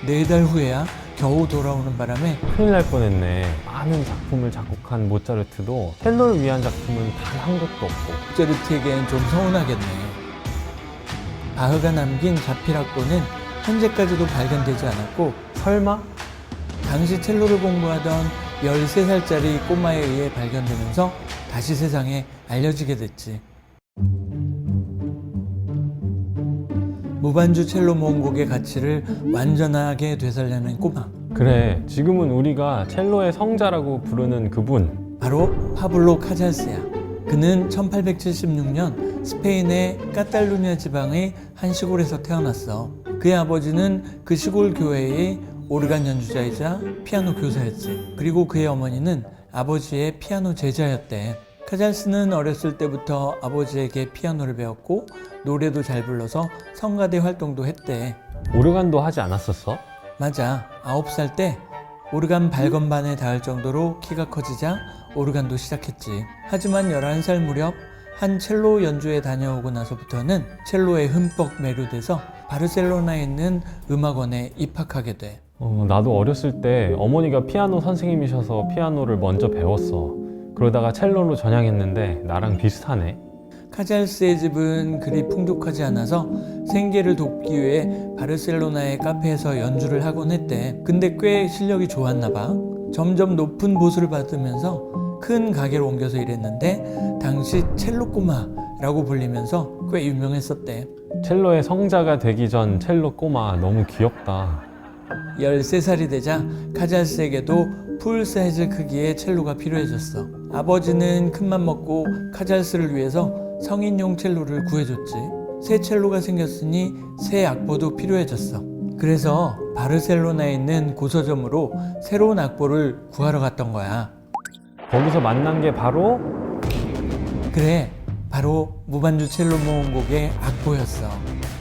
4달 후에야 겨우 돌아오는 바람에 큰일 날 뻔했네. 많은 작품을 작곡한 모차르트도 첼로를 위한 작품은 단 한 곡도 없고. 모차르트에겐 좀 서운하겠네. 바흐가 남긴 자필악보는 현재까지도 발견되지 않았고, 설마? 당시 첼로를 공부하던 13살짜리 꼬마에 의해 발견되면서 다시 세상에 알려지게 됐지. 무반주 첼로 모음곡의 가치를 완전하게 되살려낸 꼬마, 그래, 지금은 우리가 첼로의 성자라고 부르는 그분. 바로 파블로 카잘스야. 그는 1876년 스페인의 카탈루냐 지방의 한 시골에서 태어났어. 그의 아버지는 그 시골 교회의 오르간 연주자이자 피아노 교사였지. 그리고 그의 어머니는 아버지의 피아노 제자였대. 카잘스는 어렸을 때부터 아버지에게 피아노를 배웠고 노래도 잘 불러서 성가대 활동도 했대. 오르간도 하지 않았었어? 맞아. 9살 때 오르간 발건반에 닿을 정도로 키가 커지자 오르간도 시작했지. 하지만 11살 무렵 한 첼로 연주회 다녀오고 나서부터는 첼로에 흠뻑 매료돼서 바르셀로나에 있는 음악원에 입학하게 돼. 나도 어렸을 때 어머니가 피아노 선생님이셔서 피아노를 먼저 배웠어. 그러다가 첼로로 전향했는데 나랑 비슷하네. 카잘스의 집은 그리 풍족하지 않아서 생계를 돕기 위해 바르셀로나의 카페에서 연주를 하곤 했대. 근데 꽤 실력이 좋았나 봐. 점점 높은 보수를 받으면서 큰 가게로 옮겨서 일했는데 당시 첼로 꼬마라고 불리면서 꽤 유명했었대. 첼로의 성자가 되기 전 첼로 꼬마 너무 귀엽다. 13살이 되자 카잘스에게도 풀사이즈 크기의 첼로가 필요해졌어. 아버지는 큰맘 먹고 카잘스를 위해서 성인용 첼로를 구해줬지. 새 첼로가 생겼으니 새 악보도 필요해졌어. 그래서 바르셀로나에 있는 고서점으로 새로운 악보를 구하러 갔던 거야. 거기서 만난 게 바로 그래, 바로 무반주 첼로 모음곡의 악보였어.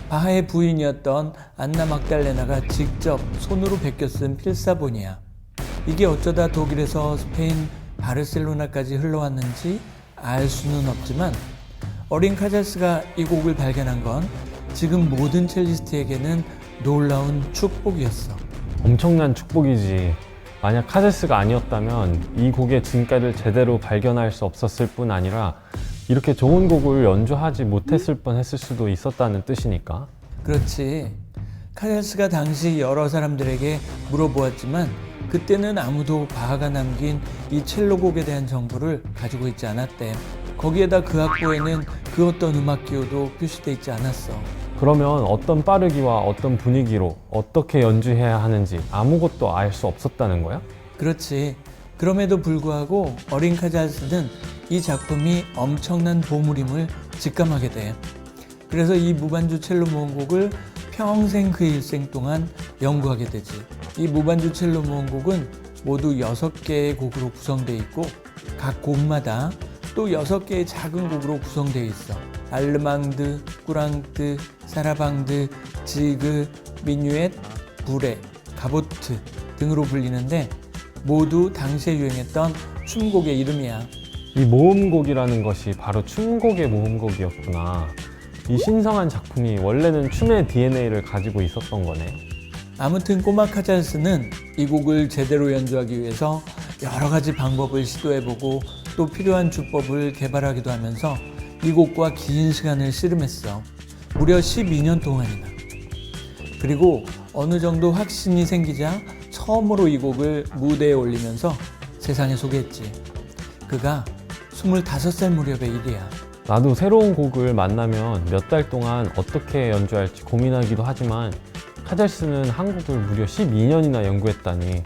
바하의 부인이었던 안나 막달레나가 직접 손으로 베껴 쓴 필사본이야. 이게 어쩌다 독일에서 스페인 바르셀로나까지 흘러왔는지 알 수는 없지만 어린 카잘스가 이 곡을 발견한 건 지금 모든 첼리스트에게는 놀라운 축복이었어. 엄청난 축복이지. 만약 카잘스가 아니었다면 이 곡의 진가를 제대로 발견할 수 없었을 뿐 아니라 이렇게 좋은 곡을 연주하지 못했을 뻔했을 수도 있었다는 뜻이니까. 그렇지. 카잘스가 당시 여러 사람들에게 물어보았지만 그때는 아무도 바하가 남긴 이 첼로 곡에 대한 정보를 가지고 있지 않았대. 거기에다 그 악보에는 그 어떤 음악 기호도 표시되어 있지 않았어. 그러면 어떤 빠르기와 어떤 분위기로 어떻게 연주해야 하는지 아무것도 알 수 없었다는 거야? 그렇지. 그럼에도 불구하고 어린 카잘스는 이 작품이 엄청난 보물임을 직감하게 돼. 그래서 이 무반주 첼로 모음곡을 평생 그의 일생 동안 연구하게 되지. 이 무반주 첼로 모음곡은 모두 6개의 곡으로 구성되어 있고 각 곡마다 또 6개의 작은 곡으로 구성되어 있어. 알르망드, 꾸랑트, 사라방드, 지그, 미뉴엣, 부레, 가보트 등으로 불리는데 모두 당시에 유행했던 춤곡의 이름이야. 이 모음곡이라는 것이 바로 춤곡의 모음곡이었구나. 이 신성한 작품이 원래는 춤의 DNA를 가지고 있었던 거네. 아무튼 꼬마 카잘스는 이 곡을 제대로 연주하기 위해서 여러 가지 방법을 시도해보고 또 필요한 주법을 개발하기도 하면서 이 곡과 긴 시간을 씨름했어. 무려 12년 동안이나. 그리고 어느 정도 확신이 생기자 처음으로 이 곡을 무대에 올리면서 세상에 소개했지. 그가 25살 무렵의 일이야. 나도 새로운 곡을 만나면 몇 달 동안 어떻게 연주할지 고민하기도 하지만 카잘스는 한 곡을 무려 12년이나 연구했다니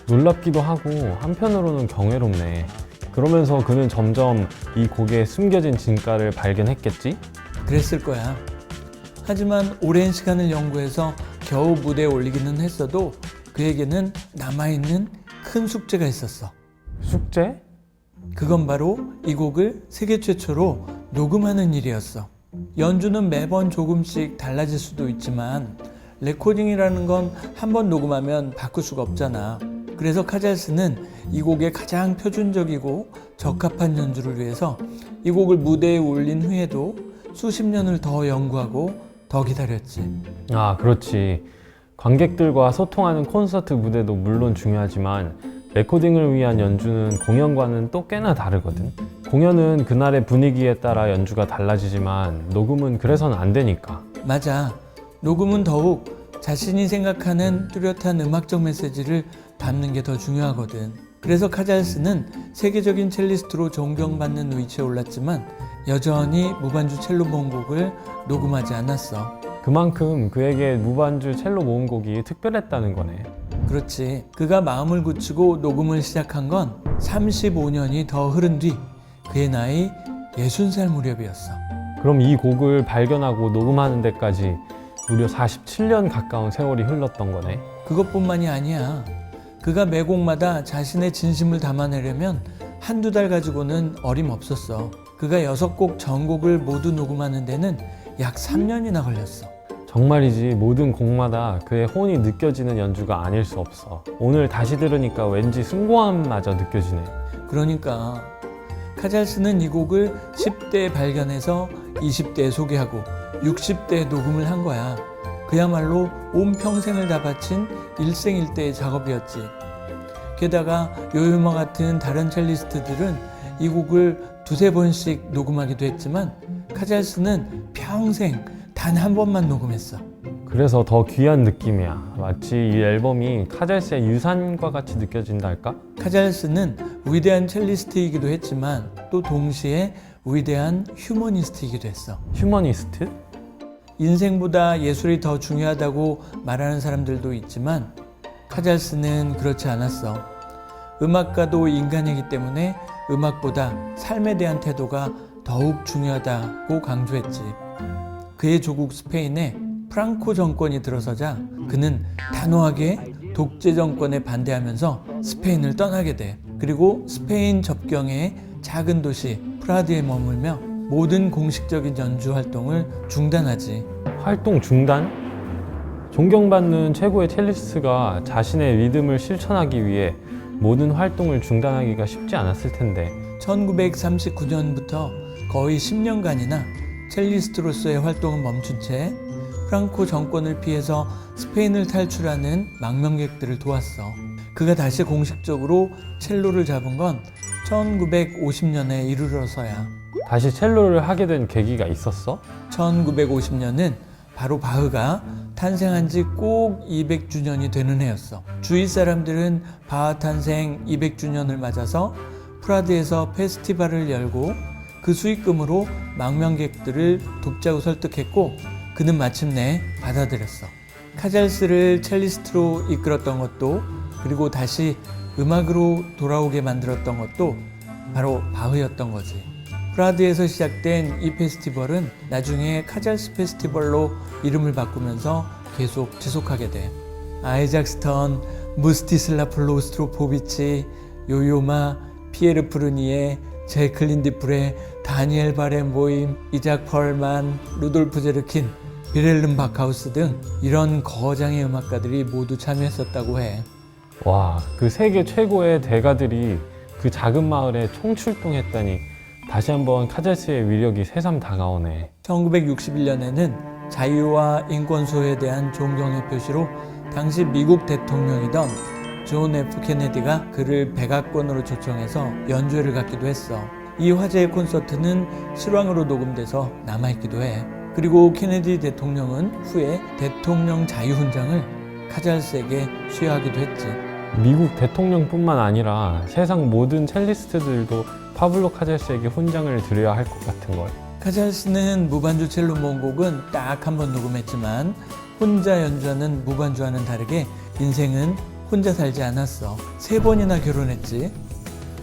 놀랍기도 하고 한편으로는 경이롭네. 그러면서 그는 점점 이 곡의 숨겨진 진가를 발견했겠지? 그랬을 거야. 하지만 오랜 시간을 연구해서 겨우 무대에 올리기는 했어도 그에게는 남아있는 큰 숙제가 있었어. 숙제? 그건 바로 이 곡을 세계 최초로 녹음하는 일이었어. 연주는 매번 조금씩 달라질 수도 있지만 레코딩이라는 건 한 번 녹음하면 바꿀 수가 없잖아. 그래서 카잘스는 이 곡의 가장 표준적이고 적합한 연주를 위해서 이 곡을 무대에 올린 후에도 수십 년을 더 연구하고 더 기다렸지. 아, 그렇지. 관객들과 소통하는 콘서트 무대도 물론 중요하지만 레코딩을 위한 연주는 공연과는 또 꽤나 다르거든. 공연은 그날의 분위기에 따라 연주가 달라지지만 녹음은 그래서는 안 되니까. 맞아. 녹음은 더욱 자신이 생각하는 뚜렷한 음악적 메시지를 담는 게 더 중요하거든. 그래서 카잘스는 세계적인 첼리스트로 존경받는 위치에 올랐지만 여전히 무반주 첼로 모음곡을 녹음하지 않았어. 그만큼 그에게 무반주 첼로 모음곡이 특별했다는 거네. 그렇지. 그가 마음을 굳히고 녹음을 시작한 건 35년이 더 흐른 뒤 그의 나이 60살 무렵이었어. 그럼 이 곡을 발견하고 녹음하는 데까지 무려 47년 가까운 세월이 흘렀던 거네. 그것뿐만이 아니야. 그가 매 곡마다 자신의 진심을 담아내려면 한두 달 가지고는 어림없었어. 그가 6곡 전곡을 모두 녹음하는 데는 약 3년이나 걸렸어. 정말이지 모든 곡마다 그의 혼이 느껴지는 연주가 아닐 수 없어. 오늘 다시 들으니까 왠지 숭고함마저 느껴지네. 그러니까 카잘스는 이 곡을 10대에 발견해서 20대에 소개하고 60대에 녹음을 한 거야. 그야말로 온 평생을 다 바친 일생일대의 작업이었지. 게다가 요요마 같은 다른 첼리스트들은 이 곡을 두세 번씩 녹음하기도 했지만 카잘스는 평생 단 한 번만 녹음했어. 그래서 더 귀한 느낌이야. 마치 이 앨범이 카잘스의 유산과 같이 느껴진다 할까? 카잘스는 위대한 첼리스트이기도 했지만 또 동시에 위대한 휴머니스트이기도 했어. 휴머니스트? 인생보다 예술이 더 중요하다고 말하는 사람들도 있지만 카잘스는 그렇지 않았어. 음악가도 인간이기 때문에 음악보다 삶에 대한 태도가 더욱 중요하다고 강조했지. 그의 조국 스페인에 프랑코 정권이 들어서자 그는 단호하게 독재 정권에 반대하면서 스페인을 떠나게 돼. 그리고 스페인 접경의 작은 도시 프라드에 머물며 모든 공식적인 연주 활동을 중단하지. 활동 중단? 존경받는 최고의 첼리스트가 자신의 리듬을 실천하기 위해 모든 활동을 중단하기가 쉽지 않았을 텐데. 1939년부터 거의 10년간이나 첼리스트로서의 활동은 멈춘 채 프랑코 정권을 피해서 스페인을 탈출하는 망명객들을 도왔어. 그가 다시 공식적으로 첼로를 잡은 건 1950년에 이르러서야. 다시 첼로를 하게 된 계기가 있었어? 1950년은 바로 바흐가 탄생한 지 꼭 200주년이 되는 해였어. 주위 사람들은 바흐 탄생 200주년을 맞아서 프라드에서 페스티벌을 열고 그 수익금으로 망명객들을 돕자고 설득했고 그는 마침내 받아들였어. 카잘스를 첼리스트로 이끌었던 것도 그리고 다시 음악으로 돌아오게 만들었던 것도 바로 바흐였던 거지. 프라드에서 시작된 이 페스티벌은 나중에 카잘스 페스티벌로 이름을 바꾸면서 계속 지속하게 돼. 아이작 스턴, 무스티슬라프 로스트로포비치, 요요마, 피에르 프르니에, 제클린 디프레, 다니엘 바렌보임, 이작 펄만, 루돌프 제르킨, 비렐름 바카우스 등 이런 거장의 음악가들이 모두 참여했었다고 해. 와, 그 세계 최고의 대가들이 그 작은 마을에 총출동했다니 다시 한번 카잘스의 위력이 새삼 다가오네. 1961년에는 자유와 인권 수호에 대한 존경의 표시로 당시 미국 대통령이던 존 F 케네디가 그를 백악관으로 초청해서 연주회를 갖기도 했어. 이 화제의 콘서트는 실황으로 녹음돼서 남아있기도 해. 그리고 케네디 대통령은 후에 대통령 자유훈장을 카잘스에게 수여하기도 했지. 미국 대통령뿐만 아니라 세상 모든 첼리스트들도 파블로 카잘스에게 훈장을 드려야 할 것 같은 걸. 카잘스는 무반주 첼로 모음곡은 딱 한 번 녹음했지만 혼자 연주하는 무반주와는 다르게 인생은 혼자 살지 않았어. 3번이나 결혼했지.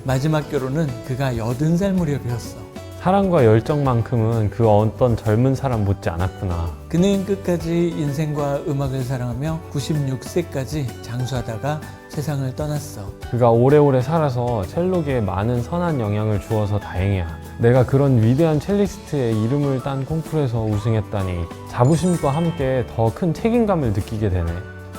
마지막 결혼은 그가 80살 무렵이었어. 사랑과 열정만큼은 그 어떤 젊은 사람 못지 않았구나. 그는 끝까지 인생과 음악을 사랑하며 96세까지 장수하다가 세상을 떠났어. 그가 오래오래 살아서 첼로계에 많은 선한 영향을 주어서 다행이야. 내가 그런 위대한 첼리스트의 이름을 딴 콩쿠르에서 우승했다니 자부심과 함께 더 큰 책임감을 느끼게 되네.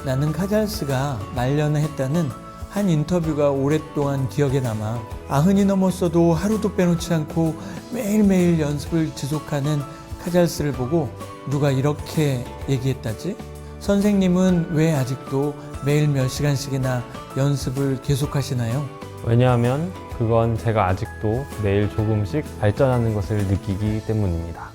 나는 카잘스가 말년에 했다는 한 인터뷰가 오랫동안 기억에 남아. 90이 넘었어도 하루도 빼놓지 않고 매일매일 연습을 지속하는 카잘스를 보고 누가 이렇게 얘기했다지? 선생님은 왜 아직도 매일 몇 시간씩이나 연습을 계속하시나요? 왜냐하면 그건 제가 아직도 매일 조금씩 발전하는 것을 느끼기 때문입니다.